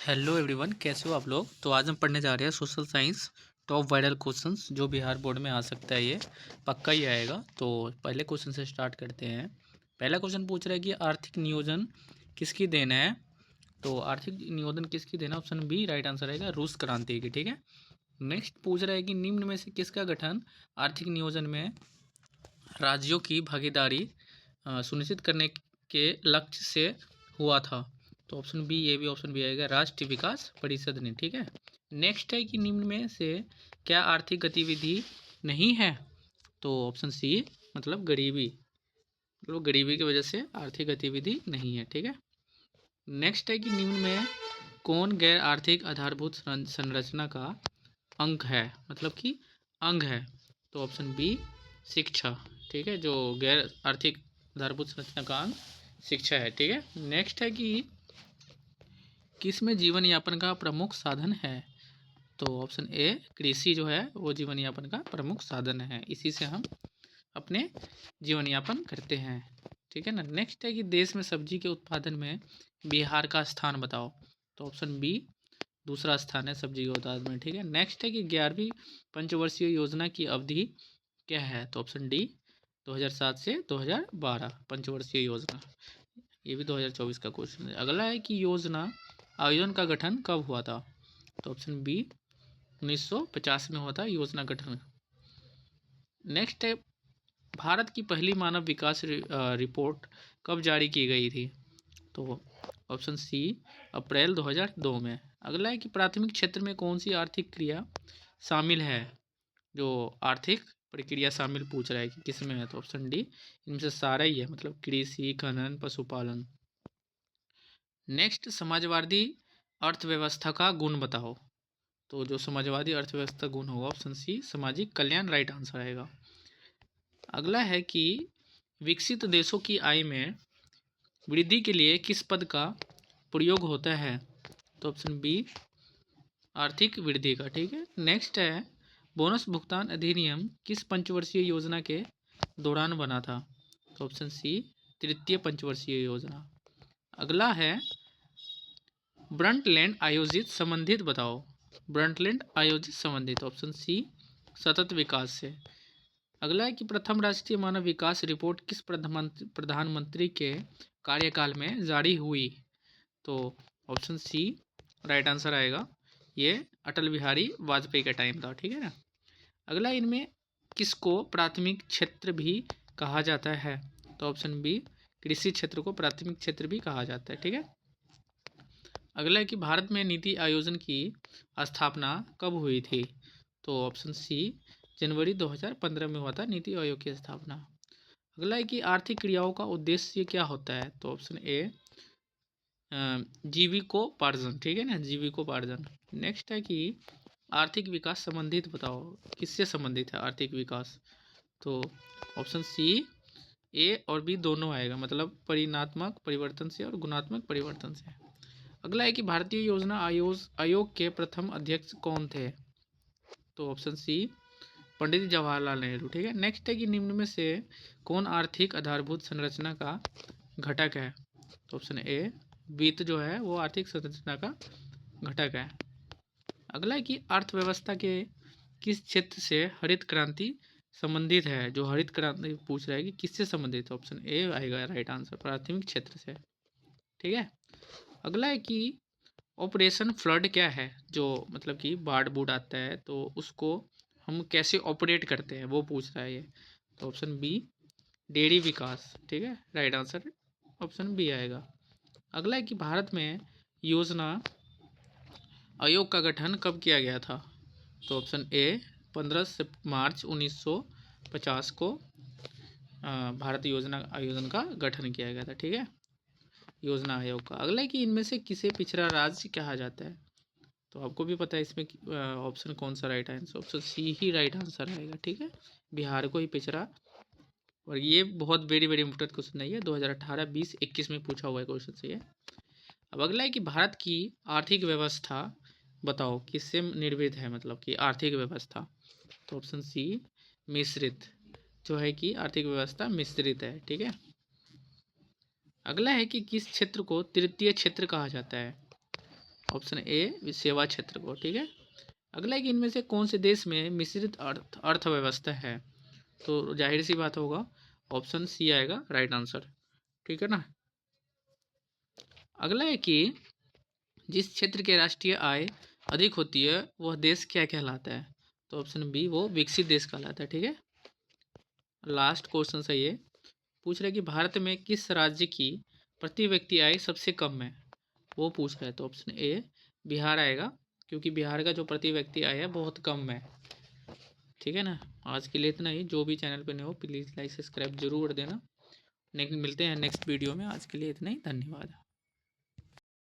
Hello everyone, कैसे हो आप लोग। तो आज हम पढ़ने जा रहे हैं social science top viral questions जो बिहार बोर्ड में आ सकता है। ये पक्का ही आएगा। तो पहले क्वेश्चन से स्टार्ट करते हैं। पहला क्वेश्चन पूछ रहा है कि आर्थिक नियोजन किसकी देन है। तो आर्थिक नियोजन किसकी देन है, ऑप्शन बी राइट आंसर रहेगा, रूस क्रांति की। ठीक है। नेक्स्ट पूछ रहा है कि निम्न में से किसका गठन आर्थिक नियोजन में राज्यों की भागीदारी सुनिश्चित करने के लक्ष्य से हुआ था। तो ऑप्शन बी, ये भी ऑप्शन बी आएगा, राष्ट्रीय विकास परिषद ने। ठीक है। नेक्स्ट है कि निम्न में से क्या आर्थिक गतिविधि नहीं है। तो ऑप्शन सी, मतलब गरीबी, मतलब गरीबी की वजह से आर्थिक गतिविधि नहीं है। ठीक है। नेक्स्ट है कि निम्न में कौन गैर आर्थिक आधारभूत संरचना का अंग है, मतलब कि अंग है। तो ऑप्शन बी, शिक्षा। ठीक है। जो गैर आर्थिक आधारभूत संरचना का अंग शिक्षा है। ठीक है। नेक्स्ट है कि किसमें जीवन यापन का प्रमुख साधन है। तो ऑप्शन ए, कृषि जो है वो जीवन यापन का प्रमुख साधन है, इसी से हम अपने जीवन यापन करते हैं। ठीक है ना। नेक्स्ट है कि देश में सब्जी के उत्पादन में बिहार का स्थान बताओ। तो ऑप्शन बी, दूसरा स्थान है सब्जी के उत्पादन में। ठीक है। नेक्स्ट है कि 11वीं पंचवर्षीय योजना की अवधि क्या है। तो ऑप्शन डी, 2007 से 2012 पंचवर्षीय योजना। ये भी 2024 का क्वेश्चन है। अगला है कि योजना आयोजन का गठन कब हुआ था। तो ऑप्शन बी, 1950 में हुआ था योजना गठन। नेक्स्ट है, भारत की पहली मानव विकास रिपोर्ट कब जारी की गई थी। तो ऑप्शन सी, अप्रैल 2002 में। अगला है कि प्राथमिक क्षेत्र में कौन सी आर्थिक क्रिया शामिल है। जो आर्थिक प्रक्रिया शामिल पूछ रहा है कि किस में है। तो ऑप्शन डी, इनमें से सारा ही है, मतलब कृषि, खनन, पशुपालन। नेक्स्ट, समाजवादी अर्थव्यवस्था का गुण बताओ। तो जो समाजवादी अर्थव्यवस्था गुण होगा, ऑप्शन सी, सामाजिक कल्याण राइट आंसर आएगा। अगला है कि विकसित देशों की आय में वृद्धि के लिए किस पद का प्रयोग होता है। तो ऑप्शन बी, आर्थिक वृद्धि का। ठीक है। नेक्स्ट है, बोनस भुगतान अधिनियम किस पंचवर्षीय योजना के दौरान बना था। तो ऑप्शन सी, तृतीय पंचवर्षीय योजना। अगला है, ब्रंटलैंड आयोजित संबंधित बताओ। ब्रंटलैंड आयोजित संबंधित, ऑप्शन सी, सतत विकास से। अगला है कि प्रथम राष्ट्रीय मानव विकास रिपोर्ट किस प्रधानमंत्री के कार्यकाल में जारी हुई। तो ऑप्शन सी राइट आंसर आएगा, ये अटल बिहारी वाजपेयी का टाइम था। ठीक है ना। अगला, इनमें किसको प्राथमिक क्षेत्र भी कहा जाता है। तो ऑप्शन बी, कृषि क्षेत्र को प्राथमिक क्षेत्र भी कहा जाता है। ठीक है। अगला है कि भारत में नीति आयोजन की स्थापना कब हुई थी। तो ऑप्शन सी, जनवरी 2015 में हुआ था नीति आयोग की स्थापना। अगला है कि आर्थिक क्रियाओं का उद्देश्य क्या होता है। तो ऑप्शन ए, जीविकोपार्जन। ठीक है ना, जीविकोपार्जन। नेक्स्ट है कि आर्थिक विकास संबंधित बताओ, किससे संबंधित है आर्थिक विकास। तो ऑप्शन सी, ए और बी दोनों आएगा, मतलब परिणात्मक परिवर्तन से और गुणात्मक परिवर्तन से। अगला है कि भारतीय योजना आयोग के प्रथम अध्यक्ष कौन थे। तो ऑप्शन सी, पंडित जवाहरलाल नेहरू। ठीक है। नेक्स्ट है कि निम्न में से कौन आर्थिक आधारभूत संरचना का घटक है। तो ऑप्शन ए, वित्त जो है वो आर्थिक संरचना का घटक है। अगला है कि अर्थव्यवस्था के किस क्षेत्र से हरित क्रांति संबंधित है। जो हरित क्रांति पूछ रहा है कि किससे संबंधित है, ऑप्शन ए आएगा राइट आंसर, प्राथमिक क्षेत्र से। ठीक है। अगला है कि ऑपरेशन फ्लड क्या है। जो मतलब कि बाढ़ बूढ़ आता है तो उसको हम कैसे ऑपरेट करते हैं वो पूछ रहा है ये। तो ऑप्शन बी, डेयरी विकास। ठीक है, राइट आंसर ऑप्शन बी आएगा। अगला है कि भारत में योजना आयोग का गठन कब किया गया था। तो ऑप्शन ए, 15 मार्च 1950 को भारत योजना आयोजन का गठन किया गया था। ठीक है, योजना आयोग का। अगला है कि इनमें से किसे पिछड़ा राज्य कहा जाता है। तो आपको भी पता है इसमें ऑप्शन कौन सा राइट आंसर, ऑप्शन सी ही राइट आंसर रहेगा। ठीक है, बिहार को ही पिछड़ा। और ये बहुत वेरी वेरी इंपॉर्टेंट क्वेश्चन नहीं है, 2018, 20, 21 में पूछा हुआ है क्वेश्चन से ये। अब अगला है कि भारत की आर्थिक व्यवस्था बताओ किससे निर्मित है, मतलब कि आर्थिक व्यवस्था। तो ऑप्शन सी, मिश्रित, जो है कि आर्थिक व्यवस्था मिश्रित है। ठीक है। अगला है कि किस क्षेत्र को तृतीय क्षेत्र कहा जाता है। ऑप्शन ए सेवा क्षेत्र को, ठीक है। अगला है कि इनमें से कौन से देश में मिश्रित अर्थव्यवस्था है, तो जाहिर सी बात होगा ऑप्शन सी आएगा राइट आंसर, ठीक है ना। अगला है कि जिस क्षेत्र के राष्ट्रीय आय अधिक होती है वह देश क्या कहलाता है, तो ऑप्शन बी वो विकसित देश कहलाता है, ठीक है। लास्ट क्वेश्चन है ये, पूछ रहा है कि भारत में किस राज्य की प्रति व्यक्ति आय सबसे कम है, वो पूछ रहा है, तो ऑप्शन ए बिहार आएगा, क्योंकि बिहार का जो प्रति व्यक्ति आय है बहुत कम है, ठीक है ना। आज के लिए इतना ही। जो भी चैनल पर नहीं हो प्लीज़ लाइक सब्सक्राइब जरूर कर देना। नेक्स्ट मिलते हैं नेक्स्ट वीडियो में। आज के लिए इतना ही, धन्यवाद।